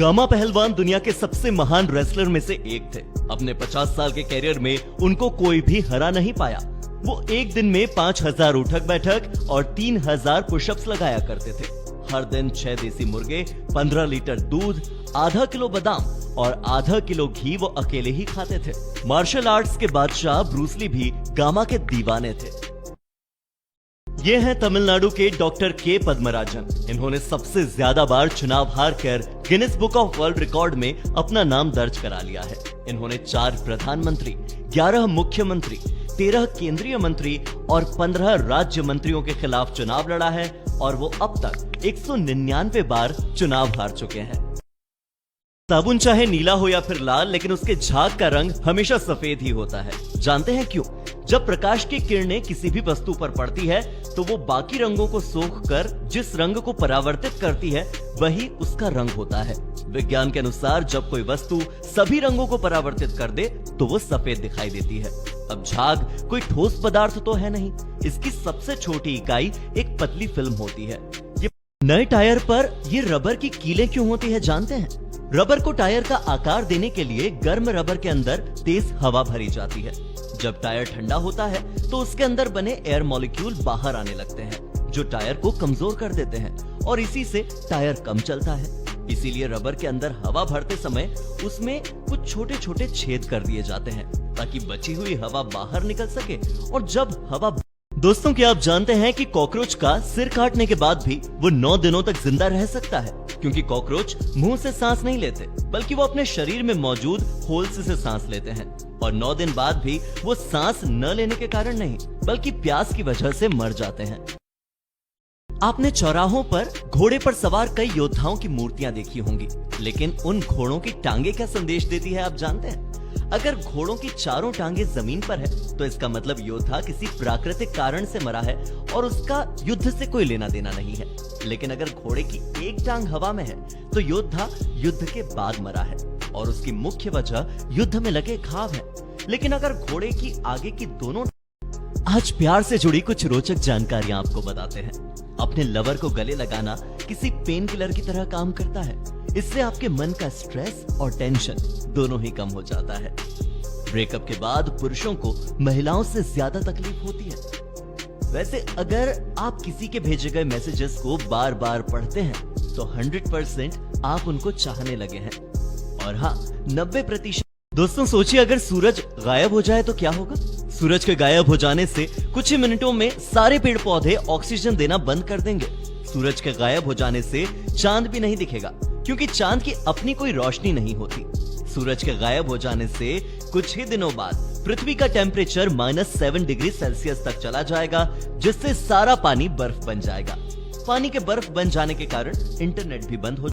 Gamma पहलवान दुनिया के सबसे महान रेसलर में से एक थे। अपने 50 साल के कैरियर में उनको कोई भी हरा नहीं पाया। वो एक दिन में 5000 उठक बैठक और 3000 पुशअप्स लगाया करते थे। हर दिन 6 देसी मुर्गे, 15 लीटर दूध, आधा किलो बादाम और आधा किलो घी वो अकेले ही खाते थे। मार्शल आर्ट्स के बादशाह ब्रूस ली भी गामा के दीवाने थे। ये हैं तमिलनाडु के डॉक्टर के पद्मराजन। इन्होंने सबसे ज्यादा बार चुनाव हारकर Guinness book of world record में अपना नाम दर्ज करा लिया है। इन्होंने 4 प्रधानमंत्री, 11 मुख्यमंत्री, 13 केंद्रीय मंत्री और 15 राज्य मंत्रियों के खिलाफ चुनाव लड़ा है और वो अब तक 199 बार चुनाव हार चुके हैं। साबुन चाहे नीला हो या फिर लाल, लेकिन उसके झाग का रंग हमेशा सफेद ही होता है। जानते हैं क्यों? जब प्रकाश की किरणें किसी भी वस्तु पर पड़ती है तो वो बाकी रंगों को सोख कर जिस रंग को परावर्तित करती है वही उसका रंग होता है। विज्ञान के अनुसार जब कोई वस्तु सभी रंगों को परावर्तित कर दे तो वो सफेद दिखाई देती है। अब झाग कोई ठोस पदार्थ तो है नहीं, इसकी सबसे छोटी इकाई एक पतली फिल्म होती है। ये नए टायर पर ये रबर की कीलें क्यों होती है जानते हैं? रबर को टायर का आकार देने के लिए गर्म रबर के अंदर तेज हवा भरी जाती है। जब टायर ठंडा होता है तो उसके अंदर बने एयर मॉलिक्यूल बाहर आने लगते हैं जो टायर को कमजोर कर देते हैं और इसी से टायर कम चलता है। इसीलिए रबर के अंदर हवा भरते समय उसमें कुछ छोटे छोटे छेद कर दिए जाते हैं ताकि बची हुई हवा बाहर निकल सके। और जब हवा दोस्तों, क्या आप जानते हैं कि कॉकरोच का सिर काटने के बाद भी वो 9 दिनों तक जिंदा रह सकता है? क्योंकि कॉकरोच मुंह से सांस नहीं लेते, बल्कि वो अपने शरीर में मौजूद होल्स से सांस लेते हैं और 9 दिन बाद भी वो सांस न लेने के कारण नहीं, बल्कि प्यास की वजह से मर जाते हैं। आपने चौराहों पर घोड़े पर सवार कई योद्धाओं की मूर्तियां देखी होंगी, लेकिन उन घोड़ों की टांगे क्या संदेश देती है आप जानते हैं? अगर घोड़ों की चारों टांगे जमीन पर है तो इसका मतलब योद्धा किसी प्राकृतिक कारण से मरा है और उसका युद्ध से कोई लेना देना नहीं है। लेकिन अगर घोड़े की एक टांग हवा में है तो योद्धा युद्ध के बाद मरा है और उसकी मुख्य वजह युद्ध में लगे घाव है। लेकिन अगर घोड़े की आगे की दोनों, आज प्यार से जुड़ी कुछ रोचक जानकारियां आपको बताते हैं। अपने लवर को गले लगाना किसी पेन किलर की तरह काम करता है। इससे आपके मन का स्ट्रेस और टेंशन दोनों ही कम हो जाता है। ब्रेकअप के बाद पुरुषों को महिलाओं से ज्यादा तकलीफ होती है। वैसे अगर आप किसी के भेजे गए मैसेजेस को बार बार पढ़ते हैं तो 100% आप उनको चाहने लगे हैं। और हाँ, 90%। दोस्तों सोचिए, अगर सूरज गायब हो जाए तो क्या होगा? सूरज के गायब हो जाने से कुछ ही मिनटों में सारे पेड़ पौधे ऑक्सीजन देना बंद कर देंगे। सूरज के गायब हो जाने से चांद भी नहीं दिखेगा, क्योंकि चांद की अपनी कोई रोशनी नहीं होती। सूरज के गायब हो जाने से कुछ ही दिनों बाद पृथ्वी का टेम्परेचर -7 डिग्री सेल्सियस तक चला जाएगा, जिससे सारा पानी बर्फ बन जाएगा। पानी के बर्फ बन जाने के कारण इंटरनेट भी बंद हो